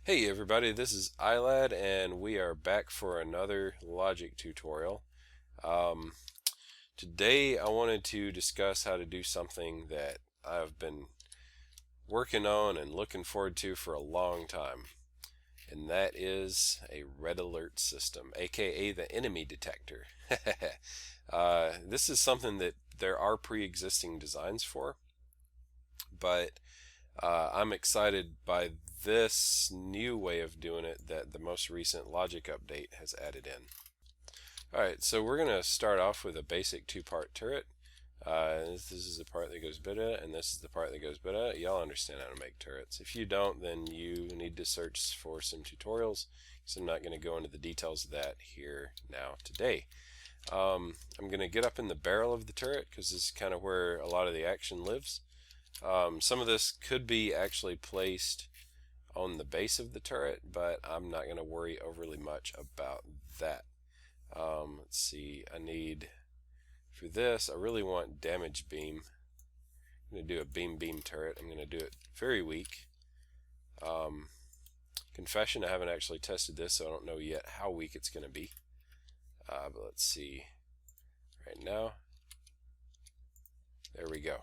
Hey everybody, this is Aylad and we are back for another logic tutorial. Um, Today I wanted to discuss how to do something that I've been working on and looking forward to for a long time. And that is a red alert system, aka the enemy detector. This is something that there are pre-existing designs for, but I'm excited by this new way of doing it that the most recent logic update has added in. Alright, so we're going to start off with a basic two-part turret. This is the part that goes beta, and this is the part that goes beta. Y'all understand how to make turrets. If you don't, then you need to search for some tutorials, so I'm not going to go into the details of that here now today. I'm going to get up in the barrel of the turret, because this is kind of where a lot of the action lives. Some of this could be actually placed on the base of the turret, but I'm not going to worry overly much about that. Let's see, for this, I really want damage beam. I'm going to do a beam turret. I'm going to do it very weak. Confession, I haven't actually tested this, so I don't know yet how weak it's going to be. But let's see, right now, there we go.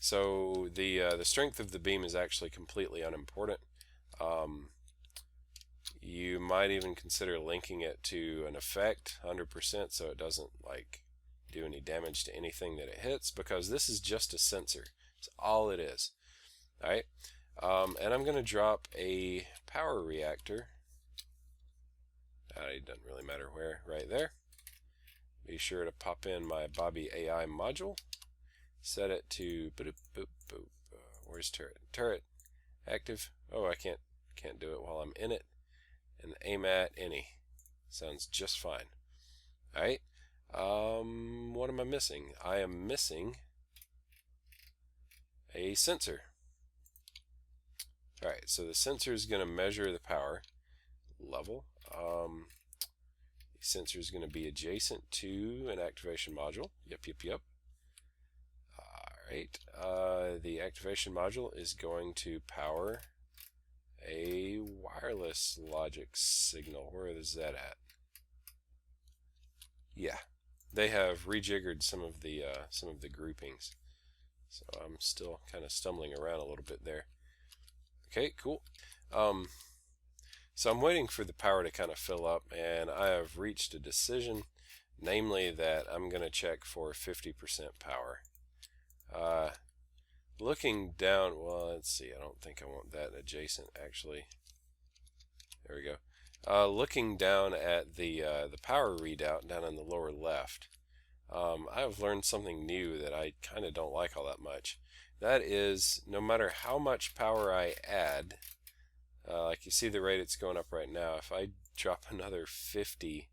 So the strength of the beam is actually completely unimportant. You might even consider linking it to an effect 100% so it doesn't like do any damage to anything that it hits, because this is just a sensor. It's all it is. Alright, and I'm going to drop a power reactor. It doesn't really matter where, right there. Be sure to pop in my Bobby AI module. Set it to boop, boop, boop. Where's turret? Turret active. Oh, I can't do it while I'm in it. And aim at any. Sounds just fine. Alright. What am I missing? I am missing a sensor. Alright, so the sensor is going to measure the power level. The sensor is going to be adjacent to an activation module. Yep. Alright, the activation module is going to power a wireless logic signal. Where is that at? Yeah, they have rejiggered some of the groupings, so I'm still kind of stumbling around a little bit there. Okay, cool. So I'm waiting for the power to kind of fill up, and I have reached a decision, namely that I'm going to check for 50% power. Looking down, well, let's see, I don't think I want that adjacent, actually. There we go. Looking down at the power readout down in the lower left, I've learned something new that I kind of don't like all that much. That is, no matter how much power I add, like you see the rate it's going up right now, if I drop another 50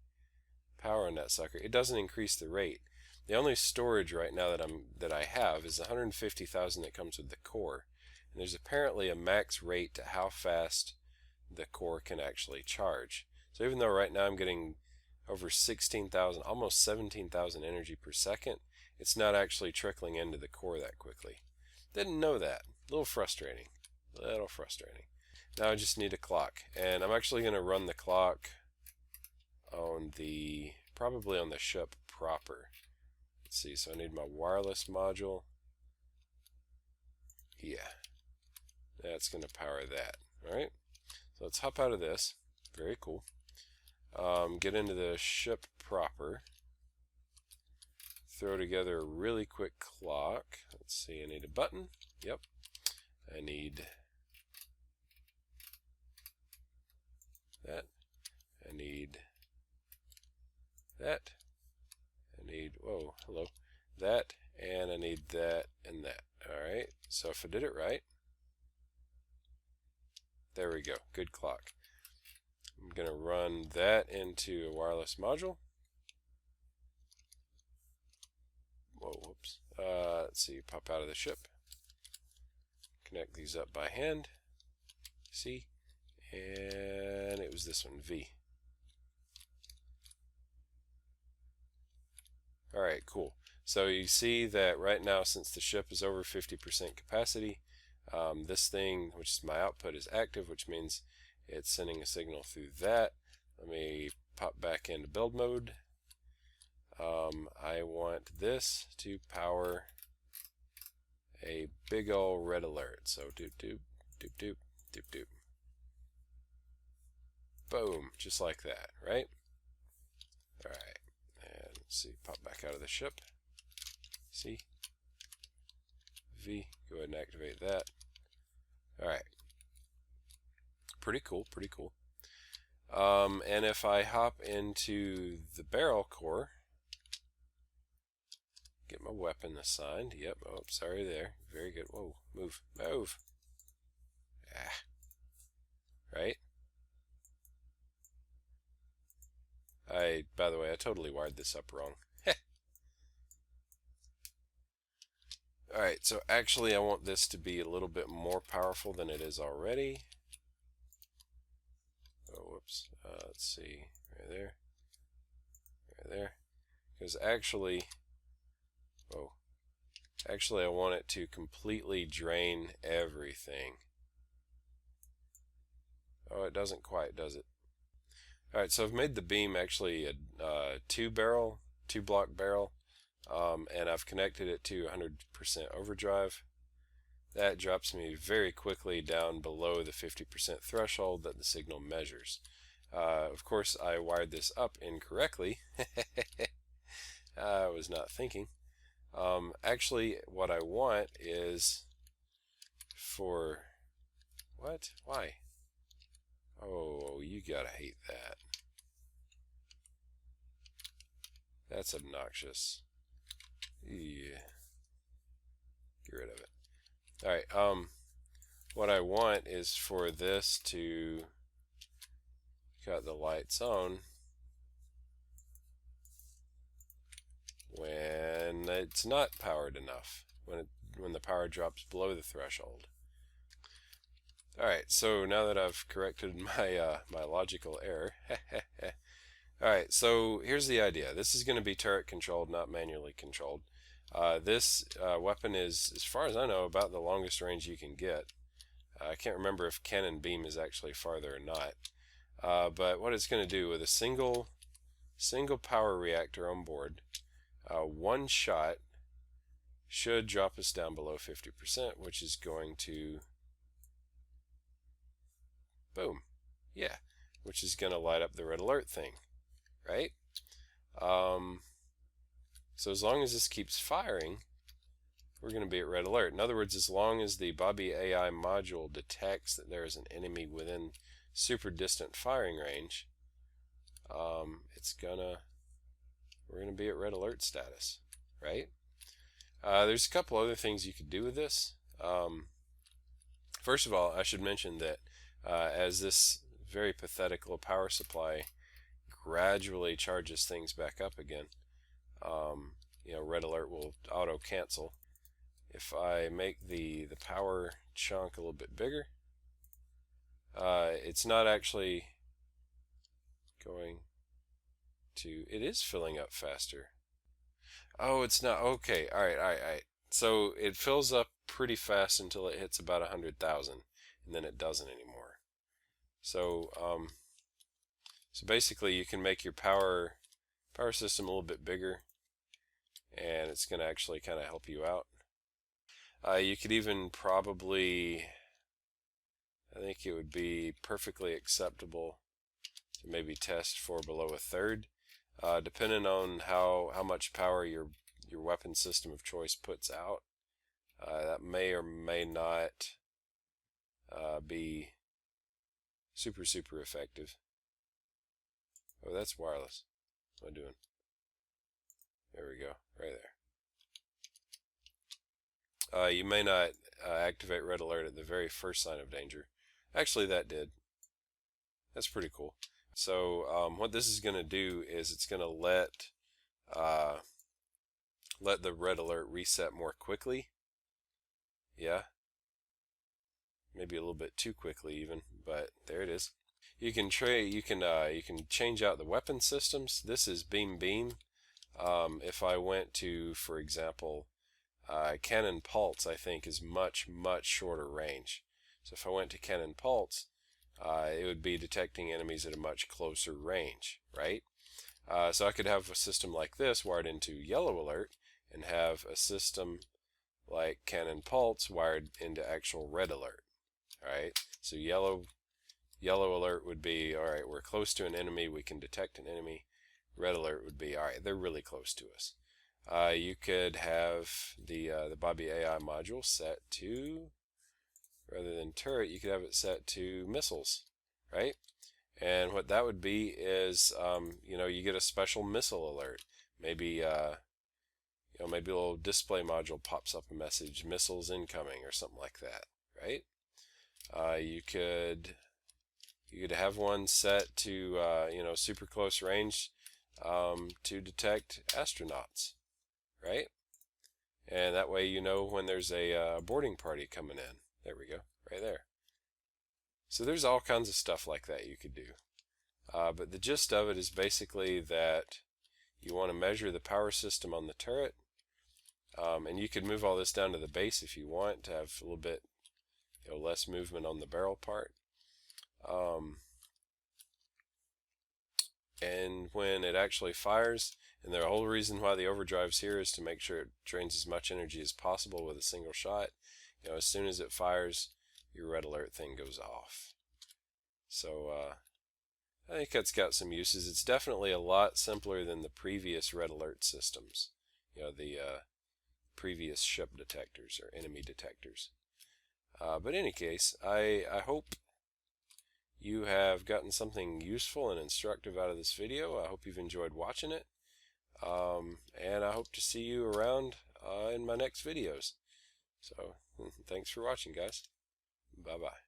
power on that sucker, it doesn't increase the rate. The only storage right now that I have is 150,000 that comes with the core, and there's apparently a max rate to how fast the core can actually charge. So even though right now I'm getting over 16,000, almost 17,000 energy per second, it's not actually trickling into the core that quickly. Didn't know that. A little frustrating. Now I just need a clock, and I'm actually going to run the clock on probably on the ship proper. Let's see, so I need my wireless module. Yeah, that's going to power that. Alright, so let's hop out of this. Very cool. Get into the ship proper. Throw together a really quick clock. Let's see, I need a button. Yep. I need that. I need that. I need, whoa, hello, that, and I need that and that. Alright, so if I did it right, there we go, good clock. I'm going to run that into a wireless module. Whoa, whoops. Let's see, pop out of the ship. Connect these up by hand. See? And it was this one, V. Alright, cool. So you see that right now, since the ship is over 50% capacity, This thing, which is my output, is active, which means it's sending a signal through that. Let me pop back into build mode. I want this to power a big ol' red alert. So doop doop, doop doop, doop doop. Boom, just like that, right? Alright, and let's see, pop back out of the ship. See? V, go ahead and activate that. Alright. Pretty cool, pretty cool. And if I hop into the barrel core, get my weapon assigned. Yep, oh, sorry there. Very good. Whoa, move, move. Ah. Right? By the way, I totally wired this up wrong. Alright, so actually I want this to be a little bit more powerful than it is already. Oh, whoops. Let's see. Right there. Right there. Because actually, oh, actually I want it to completely drain everything. Oh, it doesn't quite, does it? Alright, so I've made the beam actually a two block barrel, and I've connected it to 100% overdrive. That drops me very quickly down below the 50% threshold that the signal measures. Of course, I wired this up incorrectly. I was not thinking. Actually, what I want is for... What? Why? Oh, you gotta hate that. That's obnoxious. Yeah. Get rid of it. Alright, what I want is for this to cut the lights on when it's not powered enough, when the power drops below the threshold. Alright, so now that I've corrected my my logical error, alright, so here's the idea. This is going to be turret controlled, not manually controlled. This weapon is, as far as I know, about the longest range you can get. I can't remember if cannon beam is actually farther or not. But what it's going to do with a single power reactor on board, one shot should drop us down below 50%, which is going to, boom, yeah, which is going to light up the red alert thing, right? So as long as this keeps firing, we're going to be at red alert. In other words, as long as the Bobby AI module detects that there is an enemy within super distant firing range, we're gonna be at red alert status, right? There's a couple other things you could do with this. First of all, I should mention that as this very pathetic little power supply gradually charges things back up again, you know, red alert will auto cancel. If I make the power chunk a little bit bigger, it's not actually going to, it is filling up faster. Oh, it's not, okay, alright. So it fills up pretty fast until it hits about 100,000, and then it doesn't anymore. So, so basically you can make your power system a little bit bigger, and it's going to actually kind of help you out. You could even probably, I think it would be perfectly acceptable to maybe test for below a third, depending on how much power your weapon system of choice puts out. That may or may not be super effective. Oh, that's wireless. What am I doing? There we go, right there. You may not activate red alert at the very first sign of danger. Actually, that did. That's pretty cool. So what this is going to do is it's going to let the red alert reset more quickly. Yeah, maybe a little bit too quickly even, but there it is. You can change out the weapon systems. This is beam. If I went to, for example, Cannon Pulse, I think, is much, much shorter range. So if I went to Cannon Pulse, it would be detecting enemies at a much closer range, right? So I could have a system like this wired into Yellow Alert and have a system like Cannon Pulse wired into actual Red Alert, alright? So Yellow Alert would be, alright, we're close to an enemy, we can detect an enemy. Red Alert would be, alright, they're really close to us. You could have the Bobby AI module set to, rather than turret, you could have it set to missiles, right? And what that would be is, you get a special missile alert. Maybe, maybe a little display module pops up a message, missiles incoming, or something like that, right? You could have one set to, super close range to detect astronauts, right? And that way you know when there's a boarding party coming in. There we go, right there. So there's all kinds of stuff like that you could do. But the gist of it is basically that you want to measure the power system on the turret. And you could move all this down to the base if you want to have a little bit less movement on the barrel part. And when it actually fires, and the whole reason why the overdrive's here is to make sure it drains as much energy as possible with a single shot. As soon as it fires, your Red Alert thing goes off. So I think that's got some uses. It's definitely a lot simpler than the previous Red Alert systems. The previous ship detectors or enemy detectors. But in any case, I hope you have gotten something useful and instructive out of this video. I hope you've enjoyed watching it. And I hope to see you around in my next videos. So, thanks for watching, guys. Bye-bye.